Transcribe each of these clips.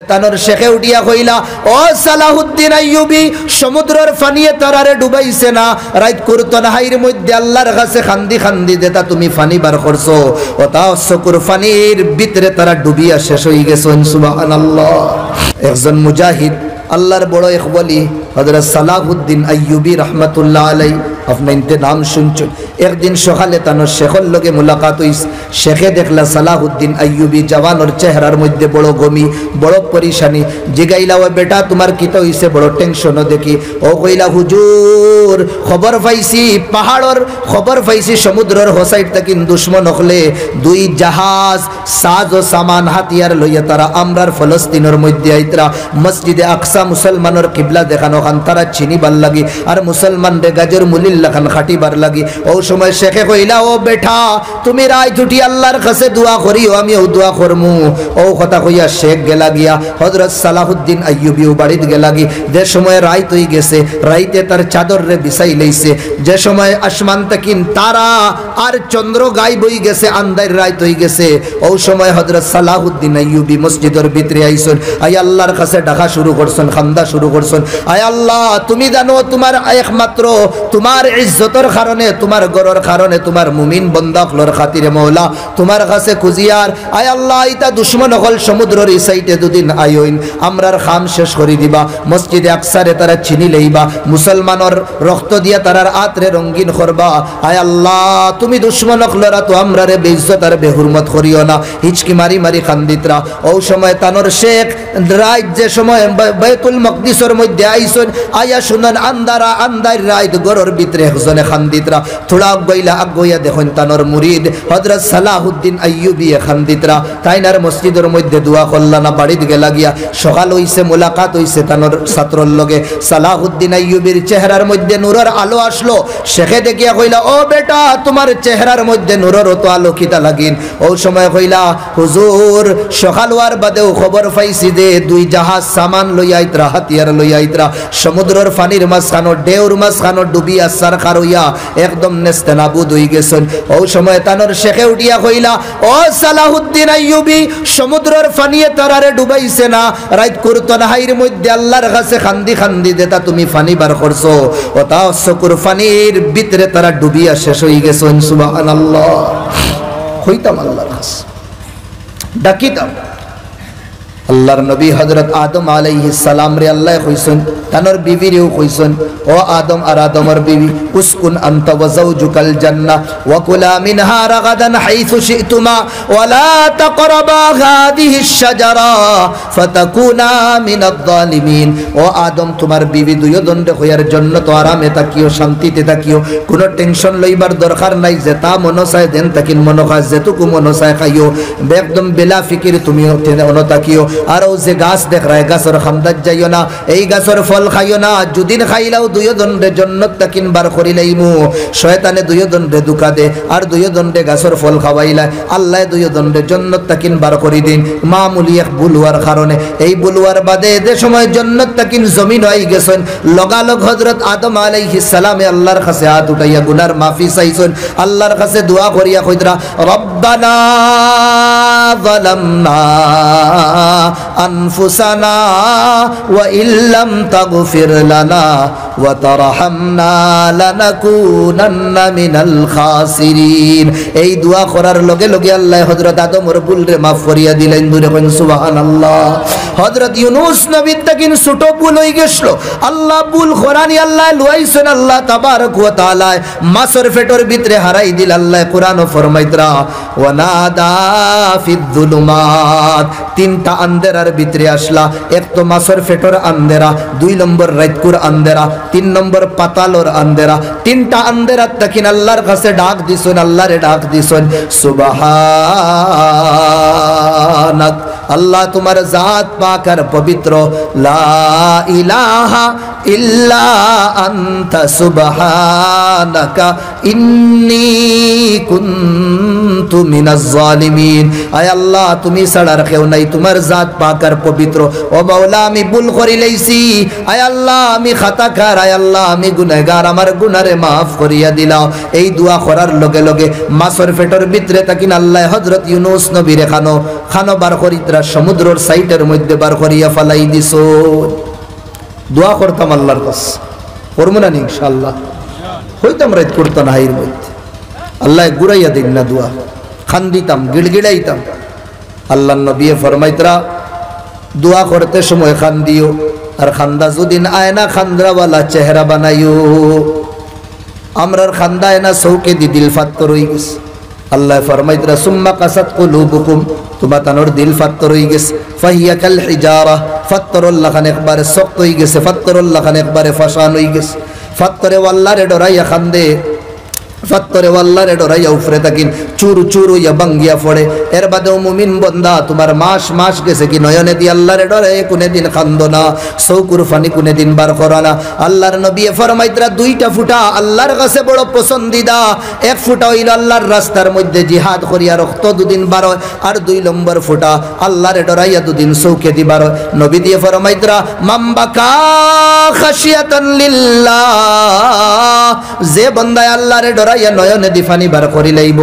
তানোর শেখে উঠিয়া কইলা, ও সালাহুদ্দিন আইয়ুবী, সমুদ্রের ফানিয়ে তারারে ডুবাইছে না, রাইত কুরতন হাইর মধ্যে আল্লাহর কাছে খান্দি খান্দি দেতা তুমি ফানি বার করছো, ও তা চকুর ফানির ভিতরে তারা ডুবিয়া শেষ হয়ে গেছেন। সুবহানাল্লাহ। একজন মুজাহিদ আল্লাহর বড় এক ওলি হযরত সালাহুদ্দিন আইয়ুবী রাহমাতুল্লাহ আলাইহি, আপনার ইনতে নাম শুনছেন। একদিন সকালে তানোর শেখর লগে মুলাকাত হইছে। শেখে দেখলা সালাহুদ্দিন আইয়ুবী জওয়ানোর চেহারার মধ্যে বড় গমি, বড় পরেশানি। জিগাইলা, ও বেটা তোমার কিতা হইছে, বড় টেনশন দেখি। ও কইলা, হুজুর খবর পাইছি, পাহাড়র খবর পাইছি, সমুদ্রের হোসাইড থেকে দুশ্মন হলে দুই জাহাজ সাজ ও সামান হাতিয়ার লইয়া তারা আমরার ফলস্তিনের মধ্যে আইতরা মসজিদে আকসা মুসলমানের কিবলা দেখানো খান তারা চিনিবার লাগি, আর মুসলমান রে গাজর মুলিল্লা খান খাটিবার লাগি। ও সময় শেখে কইলা, ও বেটা তুমি রায় ছুটি আল্লাহর কাছে দোয়া করিও, আমিও দোয়া করমু। ও কথা কইয়া শেখ গেলা গিয়া হযরত সালাহুদ্দিন আইয়ুবীও বাড়িতে গেলা গি। যে সময় রাইত হই গেছে, রাইতে তার চাদর রে বিছাই লইছে। যে সময় আসমান তাকিন তারা আর চন্দ্র গায়েব হই গেছে, আন্দার রাইত হই গেছে। ও সময় হযরত সালাহুদ্দিন আইয়ুবী মসজিদের ভিতরে আইছেন, আই আল্লাহর কাছে ডাকা শুরু করছেন, খান্দা শুরু করছেন। আয় আল্লাহ, তুমি জানো তোমার একমাত্র তোমার ইজ্জতের কারণে, তোমার গরর কারণে, তোমার মুমিন বন্দাকলর খাতিরে মওলা তোমার কাছে খুঁজিয়ার। আয় আল্লাহ, ইতা দুশ্মন হল সমুদ্রের এই সাইডে দুদিন আইন আমরার খাম শেষ করে দিবা, মসজিদে আকসারে তারা চিনি লইবা, মুসলমানের রক্ত দিয়া তারার আতরে রঙ্গিন করবা। আয় আল্লাহ, তুমি দুশ্মন হলরা তো আমরারে বেইজ্জত আর বেহুরমত করিও না। হিচকি মারি মারি খান্দিতরা। ও সময় তানোর শেখ রাইত যে সময় বাইতুল মকদিসের মধ্যে আইসন, আয়া শুনেন আন্দারা আন্দার রাইত গরর ভিতরে একজনে খান্দিতরা। থোড়া গইলা আগইয়া দেখুন তানোর মুরিদ হযরত সালাহুদ্দিন আইয়ুবী খান্দিতরা। তাইনার মসজিদের মধ্যে দোয়া করলা না, বাড়িতে গেলা গিয়া। সকাল হইছে, মোলাকাত হইছে তানোর ছাত্রর লগে। সালাহুদ্দিন আইয়ুবীর চেহারার মধ্যে নূরের আলো আসলো। শেখে দেখিয়া কইলা, ও বেটা তোমার চেহারার মধ্যে নূরের তো আলো কিতা লাগিন? ও সময় কইলা, হুজুর সকাল হওয়ার বাদেও খবর পাইছি যে দুই জাহাজ সামান লইয়া আইতরা, হাতিয়ার লইয়া আইতরা, সমুদ্রের পানির মাঝখানো ঢেউর মাঝখানো ডুবিয়া সারখার হইয়া একদম নেস্তেনাবুদ হই গেছেন। ও সময় তানোর শেখে উঠিয়া কইলা, ও সালাহুদ্দিন আইয়ুবী, সমুদ্রের ফানিয়ে তারারে ডুবাইছে না, রাইত কুরতন হাইর মধ্যে আল্লাহর কাছে খান্দি খান্দি দেতা তুমি ফানি বার করছো, ও তা চকুর ফানির ভিতরে তারা ডুবিয়া শেষ হই গেছেন। সুবহানাল্লাহ। হইতাম আল্লাহর কাছে ডাকিতাম। আল্লাহর নবী হযরত আদম আলাইহিস সালাম রে আল্লাহ কইছেন, তানোর বিবিরেও কইছেন, ও আদম আর আদমের বিবি, উসকুন আনতা ওয়া যাওজুকাল জান্নাহ ওয়া কুলা মিনহা রাগাদান হাইথু শি'তুমা ওয়া লা তাকরাবা হাদিহিশ শাজারা ফাতাকুনা মিনাদ যালিমিন। ও আদম তোমার বিবি দুইজনে হইয়ার জন্য তো আরামে থাকিও, শান্তিতে থাকিও, কোনো টেনশন লইবার দরকার নাই। যেটা মনো চায় দেন তাকিন মনো খায়, যেটুকু মনো চায় খাইও, একদম বেলা ফিকির তুমি অনো থাকিও। আর ও যে গাছ দেখ রায় গাছের খামদাত যাইও না, এই গাছের ফল খাইও না। যদিন খাইলাও দুইজনে জন্নত তাকিন বার করিলাইমু। শয়তানে দুইজনে দুকা দে আর দুইজনে গাছের ফল খাওয়াইলা, আল্লাহ দুইজনে জন্নত তাকিন বার করি দিন। মামুলি এক বুলুয়ার কারণে, এই বুলুয়ার বাদে যে সময় জন্নত তাকিন জমিন হয়ে গেছেন, লগালগ হযরত আদম আলাইহিস সালামে আল্লাহর কাছে হাত উঠাইয়া গুনার মাফি চাইছেন, আল্লাহর কাছে দোয়া করিয়া কইরা, রব্বানা যালামনা আনফুসানা ওয়া ইল্লাম তাগফির লানা ওয়া তারহামনা লানাকুনান্না মিনাল খাসিরিন। এই দোয়া করার লগে লগে আল্লাহ হযরত আদমের ভুলরে মাফ করিয়া দিলেন। দূরে কোন সুবহানাল্লাহ। হযরত ইউনূস নবী তাকিন ছোট ভুল হই গেছিল, আল্লাহ ভুল কোরআনি আল্লাহ লইছেন, আল্লাহ তাবারক ওয়া তাআলা মাছের পেটের ভিতরে হারাই দিল। আল্লাহ কোরআনও ফরমাইতরা, ওয়া নাদা ফিদ যুলুমাত, তিনটা আন্দেরার ভিতরে আসলা। এক তো মাছের পেটের আন্দেরা, দুই নম্বর রাতকুর আন্দেরা, তিন নম্বর পাতালর আন্দেরা। তিনটা আন্দেরা তাকিন আল্লাহর কাছে ডাক দিছেন, আল্লাহরে ডাক দিছেন, সুবহানাক, আল্লাহ তোমার জাত পাক আর পবিত্র, লা ইলাহা ইল্লা আনতা সুবহানাকা ইন্নী কুনতু কুনতু মিনাজ জালিমিন। আয় আল্লাহ তুমি ছাড়া আর কেউ নাই, তোমার জাত পাক আর পবিত্র। ও মাওলা আমি ভুল করি লাইছি, আয় আল্লাহ আমি খাতাকার, আয় আল্লাহ আমি গুনাহগার, আমার গুনারে মাফ করিয়া দিলাও। এই দোয়া করার লগে লগে মাছের পেটের ভিতরে তাকিন আল্লাহ হযরত ইউনূস নবীরে খানো বার করিত্রা সমুদ্রের সাইটের মধ্যে বার করিয়া ফালাই দিছো। দোয়া করতাম আল্লাহর কাছে, করবো না ইনশাআল্লাহ, হইতাম রাত করতাম না হাইর মধ্যে, আল্লাহ গুড়াইয়া দিন না দোয়া, খান দিতাম গিড়গিড়াইতাম। আল্লাহ নবী ফরমাইতরা দোয়া করতে সময় খান দিও, আর খান্দা যদিন আয়না খান্দাওয়ালা চেহারা বানাইও। আমরার খান্দা আয়না চৌকে দি দিল ফাত্তর হয়ে গেছে। আল্লাহ ফরমাইতরা সুম্মা কাসাত কুলুবুকুম, তোমার তানোর দিল ফাত্তর হয়ে গেছে। ফাহিয়া কাল হিজারা, ফাত্তরুল্লাহ খান একবারে শক্ত হয়ে গেছে, ফাত্তরুল্লাহ খান একবারে ফাসান হয়ে গেছে। ফাত্তরে ওয়াল্লাহরে ডরাইয়া খান্দে, ফাত্তরে ওয়াল্লাহরে ডরাইয়া উফরে তাকিন চুর চুর হইয়া বাঙ্গিয়া পড়ে। এর বাদেও মুমিন বন্দা তোমার মাস গেছে কি নয়নে দি আল্লাহরে ডরে কোনে দিন খান্দো না, চৌকুর ফানি কোনে দিন বার করো না। আল্লাহর নবী ফরমাইতরা দুইটা ফুটা আল্লাহর কাছে বড় পছন্দিদা। এক ফুটা হইল আল্লাহর রাস্তার মধ্যে জিহাদ করিয়া রক্ত দুদিন বার হয়, আর 2 নম্বর ফুটা আল্লাহরে ডরাইয়া দুদিন চৌকে দি বার হয়। নবী দিয়ে ফরমাইতরা মামবাকা খাশিয়াতান লিল্লাহ, যে বন্দায় আল্লাহরে ডরাইয়া নয়নে দিফানি বার করি লাইব,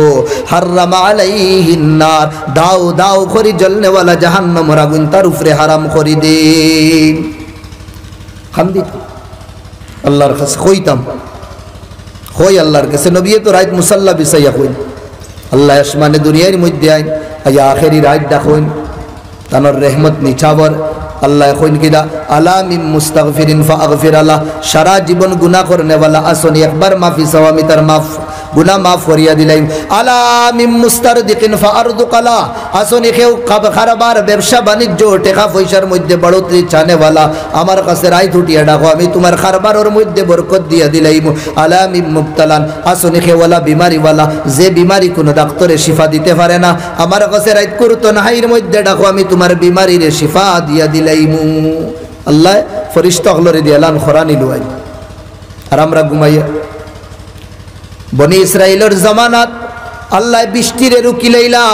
হারামা আলাইহিন নার, দাও দাও করি জ্বলনেওয়ালা জাহান্নামের আগুন তার উপরে হারাম করি দিন। খান্দি আল্লাহর কাছে কইতাম, কই আল্লাহর কাছে নবী তো রাত মুসাল্লা বিছাইয়া কইন, আল্লাহ আসমানে দুনিয়ার মধ্যে আইন আয়া আখেরি রাত দেখুন তানোর রহমত নিচাবর। আল্লাহ কইন কিদা আলা মিন মুস্তাগফিরিন ফাগফির আলাহ, সারা জীবন গুনাহ করনেওয়ালা আসনি একবার মাফি চাও আমি তার মাফ গুনাহ মাফ করিয়া দিলাম। আলা মিন মুস্তারদিকিন ফাআরদুক আলা, আসনি কেউ কারবার ব্যবসা বাণিজ্য টাকা পয়সার মধ্যে বড়ত্রি চানেওয়ালা আমার কাছে রায় উঠিয়া ডাকো, আমি তোমার কারবারের মধ্যে বরকত দিয়া দিলাম। আলা মিন মুবতালান, আসনি কেওয়ালা বিমারিওয়ালা, যে বিমারি কোনো ডাক্তারে শিফা দিতে পারে না, আমার কাছে রায় করতো নাহির মধ্যে ডাকো, আমি তোমার বিমারির শিফা দিয়া দিলাম। আল্লাহ ফরিস্তা হলরে দিয়ে এলান খরানি লুয়াই, আর আমরা ঘুমাইয়া। বনি ইসরাইলের জামানাত আল্লাহ বৃষ্টিরে রুকি লাইলা,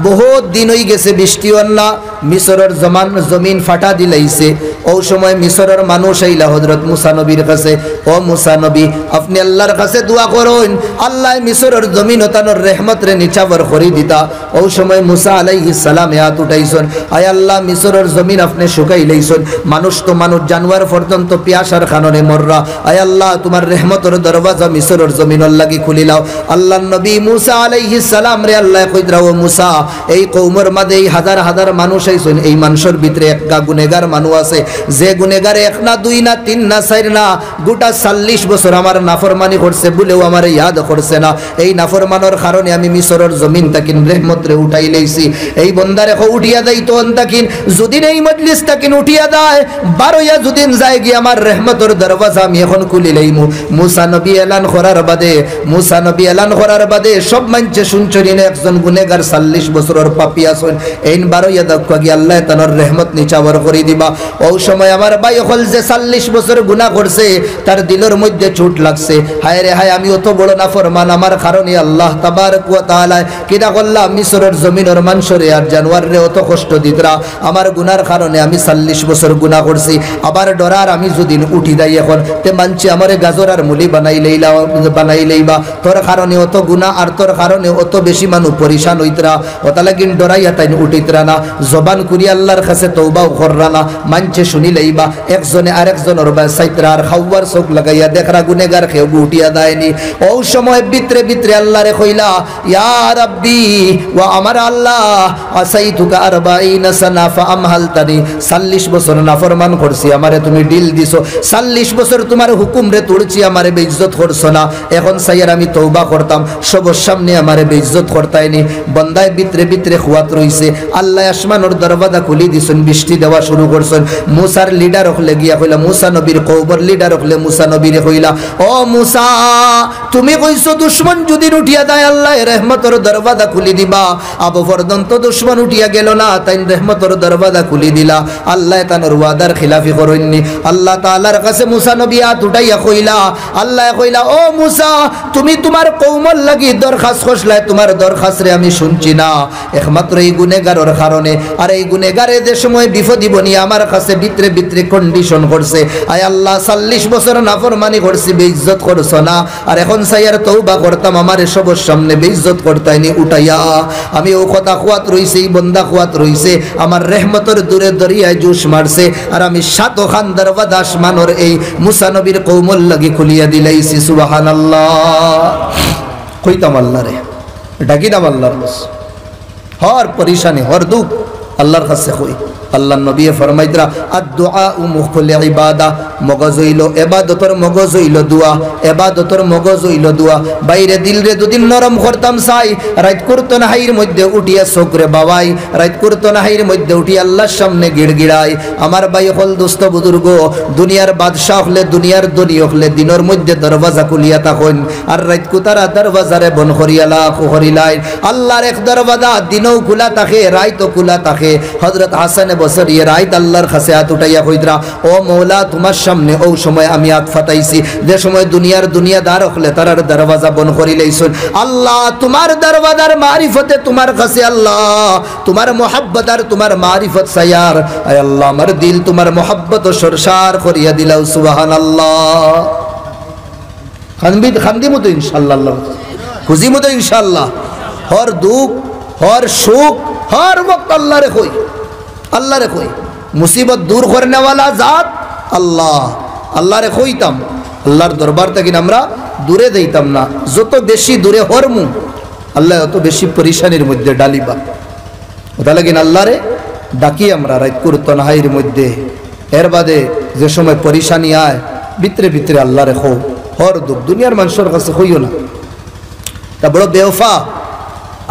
বহুত দিন হয়ে গেছে বৃষ্টি অন্না, মিশরের জমিন ফাটা দিলাইছে। ও সময় মিশরের মানুষ আইলা হযরত মুসা নবীর কাছে, ও মুসা নবী আপনি আল্লাহর কাছে দোয়া করুন, আল্লাহ মিশরের জমিন তানোর রহমত রে নিচাবর করি দিতা। ও সময় মুসা আলাইহিস সালাম হাত উঠাইছেন, আয় আল্লাহ মিশরের জমিন আপনি শুকাই লাইছেন, মানুষ তো মানুষ জানোয়ার পর্যন্ত পিয়াসার কারণে মররা, আয় আল্লাহ তোমার রহমতের দরওয়াজা মিশরের জমিনের লাগি খুলিলাও। আল্লাহ নবী মুসা আলাইহিস সালাম রে আল্লাহ কইরা, ও মুসা এই কওমের মাঝে এই হাজার হাজার মানুষ আইছেন, এই মানুষের ভিতরে একটা গুনেহগার মানুষ আছে, যে গুনেহগারে 1 না 2 না 3 না 4 না গোটা 40 বছর আমার নাফরমানি করছে বলেও আমার ইয়াদ করছে না। এই নাফরমানোর কারণে আমি মিশরের জমিন তাকিন রহমতরে উঠাই লইছি। এই বন্দারে উঠিয়া দেই তো তাকিন যদি এই মজলিস তাকিন উঠিয়া দেয় 12 যদিন যায় গিয়ে আমার রহমতের দরওয়াজা আমি এখন খুলি লইমু। মুসা নবী এলান করার বাদে, মুসা নবী এলান করার বাদে সব মানছে শুনছরিন একজন গুনেহগার 40 বছরের পাপী আছেন, এইন 12 দেখো গিয়ে আল্লাহ তানোর রহমত নিচাবর করে দিবা। ওই সময় আমার ভাই হল যে 40 বছর গুনাহ করছে, তার দিলের মধ্যে চোট লাগছে, হায় রে হায় আমি অত বড় নাফরমান, আমার কারণে আল্লাহ তাবারক ওয়া তাআলা কিনা করলা মিশরের জমিনের মানুষরে আর জানোয়ারে অত কষ্ট দিতরা, আমার গুনার কারণে আমি 40 বছর গুনাহ করছি। আবার ডরার আমি যদি উঠি যাই এখন তে মানছি আমারে গাজর আর মুলি বানাই লইবা, তোর কারণে অত গুনাহ আর তোর কারণে অত বেশি মানুষ পরিশান হইতরা, ওতা লাগিন ডরাইয়া তাই উঠিতরা না, জবান করি আল্লাহর কাছে তওবা কররা না, মানছে শুনি লইবা। একজনে আরেকজনের সাইতরা আর খাওয়ার চোখ লাগাইয়া দেখরা গুনেহগার কেউ উঠিয়া দেয়নি। ও সময় ভিতরে ভিতরে আল্লাহরে কইলা, ইয়া রাব্বি ওয়া আমার আল্লাহ আসাইতুকা 40 সানা ফাআমহালতানি, 40 বছর নাফরমান করছি, আমারে তুমি ডিল দিছো, 40 বছর তোমার হুকুম রে তুলছি, আমারে বেইজ্জত করছো না, এখন সাইয়ার আমি তওবা করতাম, সবার সামনে আমারে বেইজ্জত করতাইনি। বন্দায় ভিতরে ভিতরে খুয়াত রইছে, আল্লাহ আসমানের দরওয়াজা খুলি দিছেন, বৃষ্টি দেওয়া শুরু করছেন। মুসার লিডার হলে গিয়া কইলা, মুসা নবীর কওমের লিডার হলে মুসা নবীরে কইলা, ও মুসা তুমি কইছো দুশমন যদি উঠিয়া দেয় আল্লাহ রহমতের দরওয়াজা খুলি দিবা। আবু পর্যন্ত দুশমন উঠিয়া গেল না, তাই রহমতের দরওয়াজা খুলি দিলা। আল্লাহ তানোর ওয়াদার খিলাফি করেননি। আল্লাহ তাআলার কাছে মুসা নবী হাত উঠাইয়া কইলা, আল্লাহ কইলা, ও মুসা তুমি তোমার কওমের লাগি দরখাস্ত করছলাই, তোমার দরখাস্ত রে আমি শুনছি না একমাত্র এই গুনাহগারের কারণে। আর এই গুনাহগারে যে সময় বিপদ বনি আমার কাছে ভিতরে ভিতরে কন্ডিশন করছে, আয় আল্লাহ 40 বছর নাফরমানি করছি, বেইজ্জত করছ না, আর এখন সাইয়ার তওবা করতাম আমার সবার সামনে বেইজ্জত করতাইনি উঠাইয়া। আমি ও কথা খুয়াত রইছে, এই বন্দা খুয়াত রইছে, আমার রহমতের দূরে দরিয়ায় জুস মারছে, আর আমি সাত খান দরওয়াজা আসমানের এই মুসা নবীর কওমের লাগি খুলিয়া দিলাইছি। সুবহানাল্লাহ। কইতাম আল্লাহ রে, ডাকিতাম আল্লাহর কাছে, হর পরেশানি হর দুঃখ আল্লাহর কাছে কই। আল্লাহ নবী ফরমাইতরা আদ-দুআ মুখুল ইবাদা, মগজ হইল ইবাদতর, মগজ হইল দোয়া, ইবাদতর মগজ হইল দোয়া। বাইরে দিল রে দুদিন নরম করতাম চাই, রাত করতো না হাইর মধ্যে উঠিয়া চোখরে বাবাই, রাত করতো না হাইর মধ্যে উঠি আল্লাহর সামনে গিড়গিড়াই। আমার ভাই হল দোস্ত বুজুর্গ, দুনিয়ার বাদশাহ হলে দুনিয়ার দনি হলে দিনের মধ্যে দরওয়াজা খুলিয়া থাকুন, আর রাত কুতারা দরওয়াজারে বন করিয়ালা করিলাই। আল্লাহর এক দরওয়াজা দিনও খোলা থাকে, রাতও খোলা থাকে। হযরত হাসান বছর রাইত আল্লাহর কাছে হাত উঠাইয়া কইরা, ও মওলা তোমার সামনে ও সময় আমি হাত ফাটাইছি যে সময় দুনিয়ার দুনিয়াদার হলে তারার দরওয়াজা বন্ধ করি লাইছুন। আল্লাহ তোমার দরওয়াজার মারিফতে তোমার কাছে, আল্লাহ তোমার মোহাব্বত আর তোমার মারিফত সায়ার, আয় আল্লাহ আমার দিল তোমার মোহাব্বত সরসার করিয়া দিলাও। সুবহানাল্লাহ। খান্দি মতো ইনশাআল্লাহ, খুশি মতো ইনশাআল্লাহ। হর দুঃখ হর সুখ হর ওয়াক্ত আল্লাহ রে কই, আল্লাহ রে কই। মুসিবত দূর করনে ওয়ালা জাত আল্লাহ, আল্লাহ রে কইতাম। আল্লাহর দরবার থেকে আমরা দূরে যাইতাম না, যত বেশি দূরে হরমু আল্লাহ অত বেশি পরেশানির মধ্যে ডালিবা। ওটা লাগিন আল্লাহ রে ডাকি আমরা রাত করতো না হাইর মধ্যে। এর বাদে যে সময় পরেশানি আয় ভিতরে ভিতরে আল্লাহ রে খো, হর দুঃখ দুনিয়ার মানুষের কাছে কইও না। তা বড় বেওফা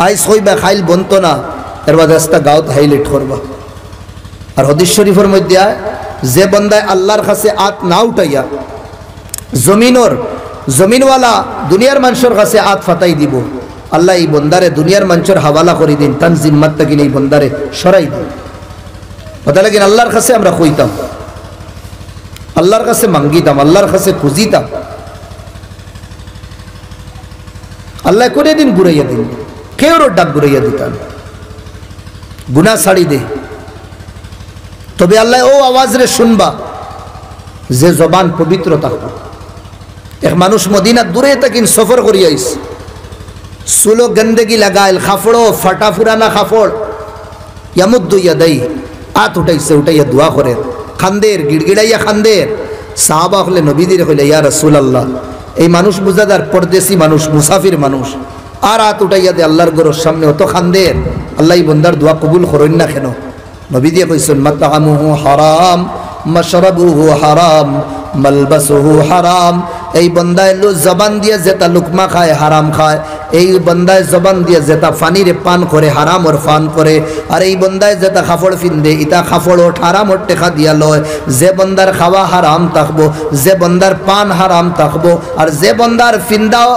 আইস কইবা খাইল বনতো না, এর বাদে রাস্তা গাঁত হাইলাইট করবা। আর হাদিস শরীফের মধ্যে আয়, যে বন্দায় আল্লাহর কাছে হাত না উঠাইয়া জমিনওয়ালা দুনিয়ার মানুষের কাছে হাত ফাটাই দিব, আল্লাহ এই বন্দারে দুনিয়ার মানুষের হাওয়ালা করে দিন, তান জিম্মাত তাকিন এই বন্দারে সরাই দিন। কথা লাগিন আল্লাহর কাছে আমরা কইতাম, আল্লাহর কাছে মাঙ্গিতাম, আল্লাহর কাছে খুঁজিতাম। আল্লাহ করে দিন ঘুরাইয়া দিন, কেউর ডাক ঘুরাইয়া দিতাম, গুনাহ ছাড়ি দে। তবে আল্লাহ ও আওয়াজ রে শুনবা যে জবান পবিত্র থাকবে। এক মানুষ মদিনা দূরে তাকিন সফর করি আইস, চুলো গন্দগি লাগাইল, খাফড়ো ফাটা ফুরানা খাফড়, ইয়ামুদ্দু ইয়াদাই হাত উঠাইছে, উঠাইয়া দোয়া করে খান্দের গিড়গিড়াইয়া খান্দের। সাহাবা হলে নবীদের হইলে ইয়া রাসূলুল্লাহ, এই মানুষ বুঝাদার পরদেশি মানুষ, মুসাফির মানুষ, আর হাত উঠাইয়া দে আল্লাহর ঘরের সামনে অত খান্দের, আল্লাহ বন্দার দোয়া কবুল করেন না কেন? নবী দিয়ে কইছেন মাতআমুহু হারাম, মাশরাবুহু হারাম, মালবাসুহু হারাম। এই বন্দায় জবান দিয়ে যেটা লুকমা খায় হারাম খায়, এই বন্দায় জবান দিয়ে যেটা ফানিরে পান করে হারাম ওর পান করে, আর এই বন্দায় যেটা খাফড় ফিন্দে ইটা খাফড় ওঠ হারাম ওর টেকা দিয়া লয়। যে বন্দার খাওয়া হারাম থাকবো, যে বন্দার পান হারাম থাকবো, আর যে বন্দার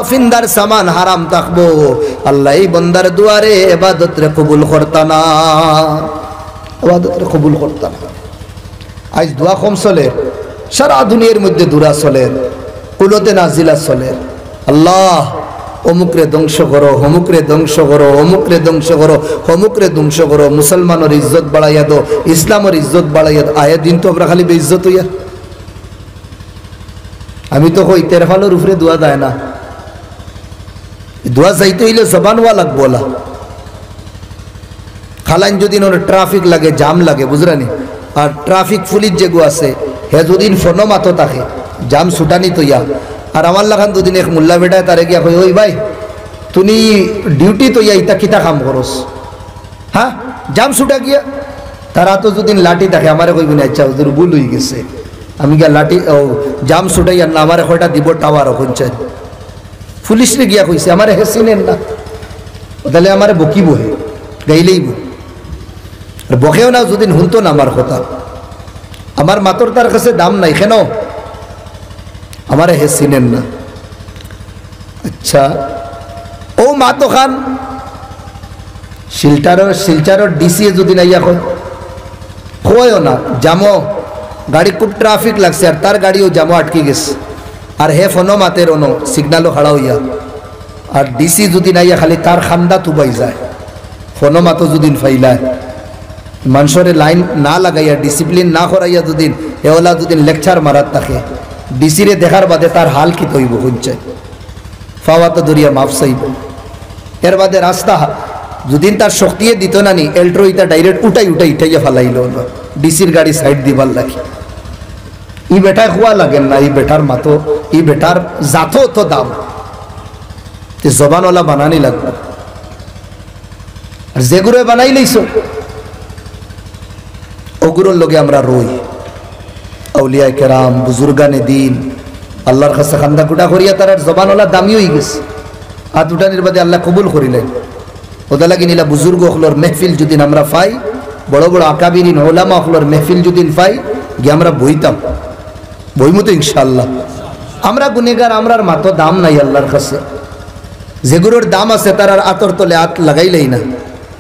ফিন্দার সামান হারাম থাকবো, আল্লাহ এই বন্দার দুয়ারে ইবাদত রে কবুল করতা না, ইবাদত রে কবুল করতা না। আজ দোয়া কম চলে, সারা দুনিয়ার মধ্যে দূরা চলে, কুলতে নাজিলা চলে। আল্লাহ অমুকরে ধ্বংস করো, হমুকরে ধ্বংস করো, অমুকরে ধ্বংস করো, হমুকরে ধ্বংস করো, মুসলমানের ইজ্জত বাড়াইয়া দো, ইসলামের ইজ্জত বাড়াইয়া দো। আয়া দিন তো আমরা খালি বেইজ্জত হইয়া। আমি তো কই তেরফালের উপরে দোয়া দেয় না, দোয়া যাইতে হইলে জবানওয়া লাগবো না। খালাইন যদি ট্রাফিক লাগে, জাম লাগে, বুঝরানি, আর ট্রাফিক পুলিশ যেগু আছে হে দুদিন ফোনো মাতো থাকে জাম ছুটানি তৈয়া। আর আমার লাখান দুদিন এক মোল্লা বেটায় তারে গিয়া কই, ওই ভাই তুমি ডিউটি তৈয়া ইতা কিতা কাম করস, হ্যাঁ জাম ছুটা গিয়া। তারা তো দুদিন লাঠি থাকে, আমারে কইবি না আচ্ছা হুজুর ভুল হয়ে গেছে, আমি গিয়া লাঠি ও জাম ছুটাইয়া না, আমারে কয়টা দিব টাওয়ার পঞ্চায়েত পুলিশরে গিয়া কইছে, আমারে হেসিনেন না, তাহলে আমারে বকিব হে গাইলেইব। আর বকেও না যদি শুনতো না আমার কথা, আমার মাতর তার কাছে দাম নাই কেন, আমারে হে চিনেন না। আচ্ছা ও মাতো খান শিলচারর ডিসি যদি নাই এখন কয়ও না জামো গাড়ি খুব ট্রাফিক লাগছে আর তার গাড়িও জামো আটকে গেছে আর হে ফোনো মাতের অনো সিগনালও খাড়া হইয়া আর ডিসি যদি নাইয়া খালি তার খান্দা তুবাই যায় ফোনো মাতো যদি ফাইলায় মানুষের লাইন না লাগাইয়া ডিসিপ্লিন না করাইয়া যদি এওলা যদি লেকচার মারাত থাকে ডিসিরে দেখার বাদে তার হাল কি তৈব হচ্ছে ফাওয়া তো দরিয়া মাফ চাইব এর বাদে রাস্তা যদি তার শক্তিয়ে দিত না নি এল্ট্রো ইটা ডাইরেক্ট উঠাইয়া ফালাইল ডিসির গাড়ি সাইড দিবার লাগে ই বেটায় খোয়া লাগেন না, ই বেটার মাতো ই বেটার জাতো তো দাম জবানওয়ালা বানানি লাগবে আর যেগুলো বানাই লইছ ওগুলোর লগে আমরা রই আউলিয়া কেরাম বুজুর্গানে দিন আল্লাহর কাছে খান্দা কুটা করিয়া তার জবানওয়ালা দামি হয়ে গেছে হাত উঠানির বাদে আল্লাহ কবুল করিলেন ওদা লাগি নিলা বুজুর্গ হলোর মেহফিল যদি আমরা পাই বড় বড় আকাবিরিন ওলামা হলোর মেহফিল যদি পাই গিয়ে আমরা বইতাম বইমতো ইনশাআল্লাহ। আমরা গুনেগার আমরার মাতো দাম নাই আল্লাহর কাছে, যেগুলোর দাম আছে তার আর আতর তলে হাত লাগাইলেই না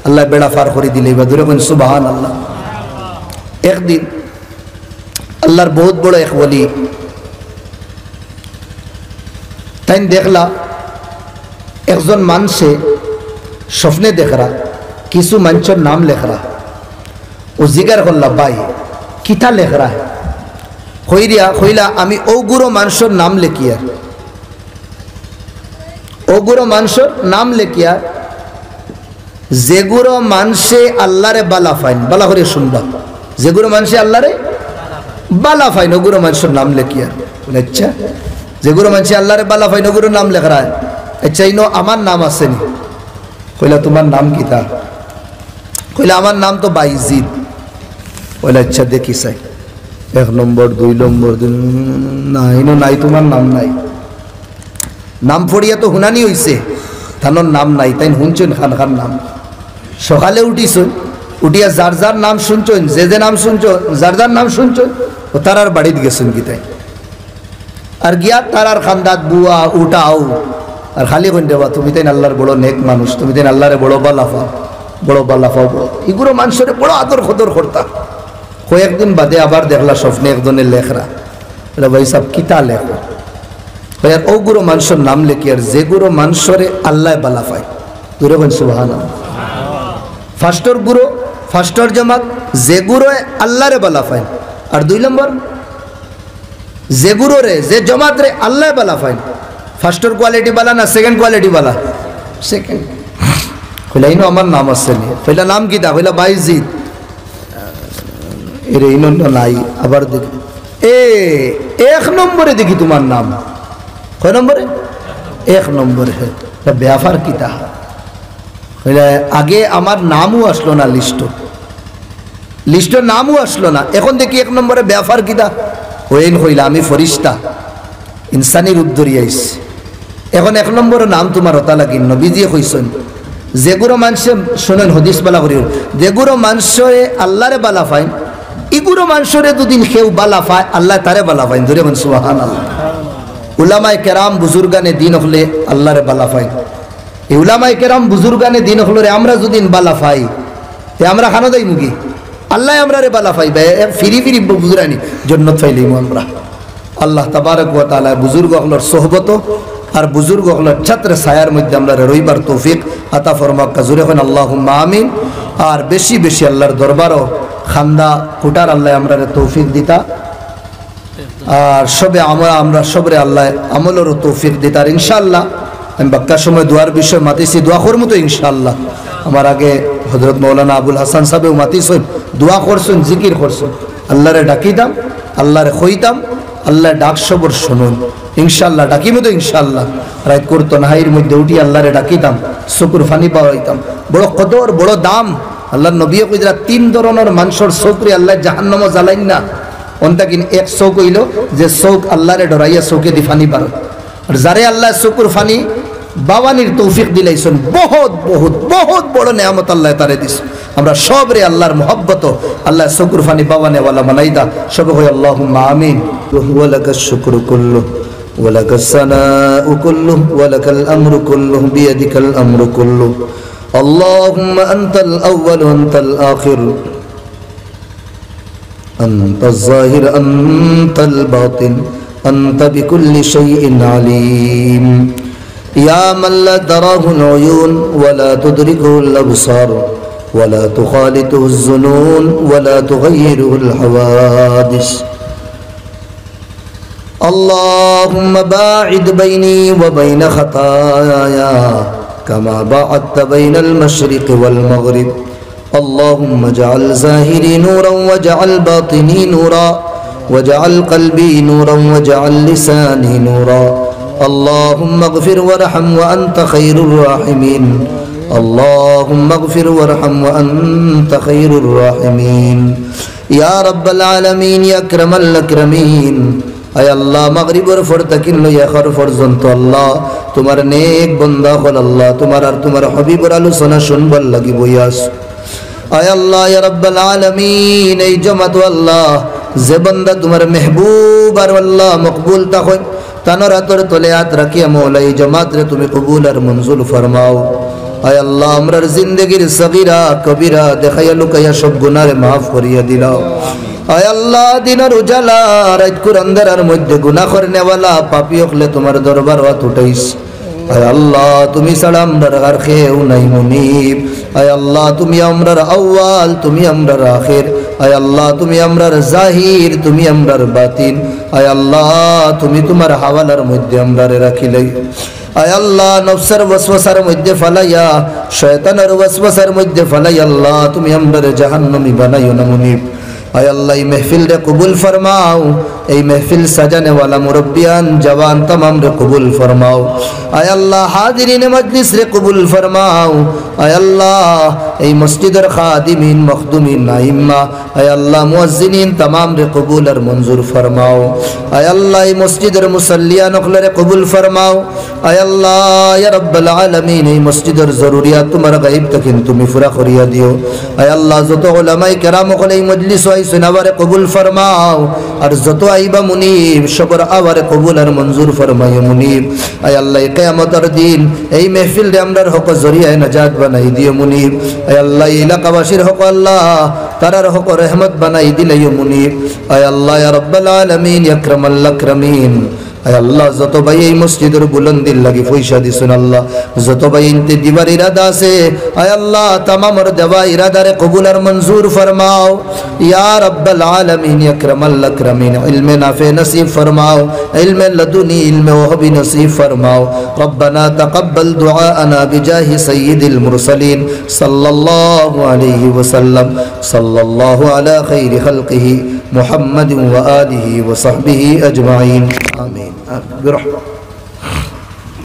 আল্লাহ বেড়া ফার করে দিলেই বা দূরে সুবহান আল্লাহ। একদিন আল্লাহর বহুত বড় এক ওলি তাই দেখলা একজন মানুষে স্বপ্নে দেখরা কিছু মানুষের নাম লেখরা ও জিগার করলা ভাই কিতা লেখরা কইলা আমি ওগুলো মানুষের নাম লেখিয়া ওগুলো মানুষের নাম লেখিয়া যেগুলো মানুষে আল্লাহরে বালা ফাইন বালা করে শুনবা যেগুলো মানুষে আল্লাহরে বালা ফাইন ওগুলো মানুষের নাম লেখিয়া আচ্ছা যেগুলো মানুষে আল্লাহরে বালা ফাইন ওগুলো নাম লেখরা আচ্ছা ইনো আমার নাম আসেনি কইলা তোমার নাম কিতা কইলা আমার নাম তো বাইজিদ কইলা আচ্ছা দেখি চাই 1 নম্বর 2 নম্বর না ইনো নাই তোমার নাম নাই নাম পড়িয়া তো হুনানি হইছে থানোর নাম নাই তাই শুনছেন খান খান নাম সকালে উঠিছুন উঠিয়া যার যার নাম শুনছেন যে নাম শুনছ যার যার নাম শুনছেন ও তারার বাড়িতে গেছেন কি তাই আর গিয়া তারার খান্দাত বুয়া উঠাও আর খালি কইন দেবা তুমি তাই আল্লাহর বড় নেক মানুষ তুমি তাই আল্লাহরে বড় বালাফা বড় এগুলো মানুষের বড় আদর খদর করতা। কয়েকদিন বাদে আবার দেখলা স্বপ্নে একজনের লেখরা ভাই সাহেব কিতা লেখ ওগুলো মানুষের নাম লেখি আর যেগুলো মানুষরে আল্লাহ বালা পায় দূরে বল সুবহানাল্লাহ। ফার্স্টর গুরু ফার্স্টর জামাত যেগুলো আল্লাহরে বালা পায় আর 2 নম্বর যেগুলো রে যে জমাত রে আল্লাহ বালা পায় ফার্স্টর কোয়ালিটি বালা না সেকেন্ড কোয়ালিটি বালা সেকেন্ড কইলা ইনো আমার নাম আছে নি কইলা নাম কি দা কইলা বাইজিদ এর ইনো নাই আবার দেখি 1 নম্বরে দেখি তোমার নাম কয় নম্বরে 1 নম্বরে এটা ব্যাপার কিতা কইলা আগে আমার নামও আসলো না লিস্টের নামও আসলো না এখন দেখি 1 নম্বরে ব্যাপার কিতা হইন কইলা আমি ফরিস্তা ইনসানি রূপ ধরিয়াইস এখন 1 নম্বরের নাম তোমার হতা লাগি নবীজি কইছেন যেগুলো মানুষে শোনেন হদিস বালা করি যেগুলো মানুষে আল্লাহরে বালা পায় এগুলো মানুষের দুদিন কেউ বালা পায় আল্লাহ তারে বালা পায় ধরে বল সুবহানাল্লাহ। উলামায়ে কেরাম বুজুর্গানে দিন হলে আল্লাহরে বালা পায় এই উলামায়ে কেরাম বুজুর্গানে দিন হলে আমরা যদি বালা পাই তে আমরা খানো দেই মুগি আল্লাহ আমরা রে বালা পাই ফিরি ফিরি বুজুরানি জান্নাত পাইলিমু আমরা। আল্লাহ তাবারক ওয়া তাআলা বুজুর্গ হলর সোহবত আর বুজুর্গ হলর ছত্র ছায়ার মধ্যে আমরা রইবার তৌফিক আতা ফরমাক জুরে হন আল্লাহুম্মা আমিন। আর বেশি বেশি আল্লাহর দরবারও খান্দা কুটার আল্লাহ আমরা তৌফিক দিতা আর সবে আমরা সবরে আল্লাহ আমলেরও তৌফিক দিতার ইনশাআল্লাহ। আমি বাক্কার সময় দোয়ার বিষয় মাতিছি দোয়া করবো তো ইনশাআল্লাহ। আমার আগে হযরত মৌলানা আবুল হাসান সাহেব মাতিছেন দোয়া করছেন জিকির করছেন আল্লাহরে ডাকিতাম আল্লাহরে কইতাম আল্লাহ ডাক সবর শুনুন ইনশাআল্লাহ ডাকিমু তো ইনশাআল্লাহ। রাত করতো নাহির মধ্যে উঠি আল্লাহরে ডাকিতাম চকুর ফানি পাওয়াইতাম বড় কদর বড় দাম। আল্লাহ নবী কইরা 3 ধরনের মানুষের চৌকরি আল্লাহ জাহান্নামে জ্বালাইন না অন্তাকিন এক চৌক হইল যে চৌক আল্লাহরে ডরাইয়া চৌকে দি ফানি পার আর যারে আল্লাহ চকুর ফানি বাবানির তৌফিক দিলাইছেন বহুত বহুত বহুত বড় নেয়ামত আল্লাহ তারে দিছে আমরা সবরে আল্লাহর মুহাব্বত আল্লাহ শুকর ফানি বাবানে ওয়ালা মানাইদা সব হয় আল্লাহুম্মা আমিন ওয়া লাকাশ শুকরু কুল্লু ওয়া লাকাস সানাউ কুল্লু ওয়া লাকাল আমরু কুল্লু বিয়াদিকাল আমরু কুল্লু আল্লাহুম্মা আনতাল আউয়াল ওয়া আনতাল আখির আনতাজ যাহির আনতাল বাতিন আনতা বিকুল্লি শাইইন আলীম ইয়া মান লা তারাহুল উয়ুন ওয়া লা তুদরিকুল আবসার ولا تخالطه الظنون ولا تغيره الحوادث اللهم باعد بيني وبين خطاياي كما باعدت بين المشرق والمغرب اللهم اجعل ظاهري نورا واجعل باطني نورا واجعل قلبي نورا واجعل لساني نورا اللهم اغفر وارحم وأنت خير الراحمين اللهم اغفر وارحم وأنت خير الراحمين يا رب العالمين يا أكرم الأكرمين اے اللہ مغرب اور فرتکن لو یا خر فرزنت اللہ تمہار نیک بندہ خل اللہ تمہار حبیب اور آلوسنا شنبال لگی بویاس اے اللہ یا رب العالمین اے جمعت اللہ زی بندہ تمہار محبوب اور اللہ مقبول تا خوئی تنر اتر طلیات رکیا مولا ای جماعت رے تمہیں قبول اور منزول فرماؤ اے اللہ امرر زندگیر صغیرہ کبیرہ دخیلو کیا شب گناہ معاف کریہ دلاؤ اے اللہ দিনের উজালা রাত কুরান্দার মধ্যে গুনাহ করনেওয়ালা পাপী হলে তোমার দরবার হাত উঠাইস আয় আল্লাহ তুমি ছাড়া আমরার আর কেউ নাই মুনিব আয় আল্লাহ তুমি আমরার আউয়াল তুমি আমরার আখির আয় আল্লাহ তুমি আমরার জাহির তুমি আমরার বাতিন আয় আল্লাহ তুমি তোমার হাওয়ালার মধ্যে আমরারে রাখিলাই আয় আল্লাহ নফসের ওয়াসওয়াসার মধ্যে ফালাইয়া শয়তানের ওয়াসওয়াসার মধ্যে ফালাইয়া আল্লাহ তুমি আমরারে জাহান্নামী বানাইও না মুনিব আয় আল্লাহ এই महफिल রে কবুল ফরমাও এই महफिल সাজানে वाला মুরব্বিয়ান জওয়ান तमाम রে কবুল ফরমাও আয় আল্লাহ হাজিরিন মজলিস রে কবুল ফরমাও আয় আল্লাহ এই মসজিদের খাদিমিন মখদুমিন আইম্মা আয় আল্লাহ মুয়াজ্জিনিন तमाम রে কবুল আর মঞ্জুর ফরমাও আয় আল্লাহ এই মসজিদের মুসাল্লিয়ান রে কবুল ফরমাও আয় আল্লাহ ইয়া রাব্বাল আলামিন এই মসজিদের জরুরিয়াত তোমার গায়ব তকিন তুমি পুরা করিয়া দিও আয় আল্লাহ যত উলামায়ে কেরাম হলে এই মজলিস সুনাবারে কবুল ফরমাও আর যত আইবা মুনিব সবর আওয়ারে কবুল আর মঞ্জুর ফরমাইও মুনিব আয় আল্লাহ কিয়ামতের দিন এই महफिल রে আমরার হক জরিয়ায়ে নাজাত বানাই দিও মুনিব আয় আল্লাহ এলাকাবাসীর হক আল্লাহ তারার হক রহমত বানাই দিলাইও মুনিব আয় আল্লাহ ইয়া রাব্বাল আলামিন ইয়া আকরামাল আকরামিন আয় আল্লাহ যত ভাই এই মসজিদের বুলন্দির লাগি পয়সা দিছেন আল্লাহ যত ভাই ইনতে দিবার ইরাদা আছে আয় আল্লাহ तमामর দেওয়া ইরাদারে কবুল আর মঞ্জুর ফরমাও ইয়া রাব্বাল আলামিন ইয়া আকরামাল আকরামিন ইলমে নাফে নসিব ফরমাও ইলমে লদুনি ইলমে ওহবি নসিব ফরমাও রব্বানা তাকাব্বাল দুআআনা বিজাহি সাইয়্যিদিল মুরসালিন সাল্লাল্লাহু আলাইহি ওয়াসাল্লাম সাল্লাল্লাহু আলা খাইরি খালকিহি মুহাম্মাদিন ওয়া আলিহি ওয়া সাহবিহি আজমাইন আমিন برحمة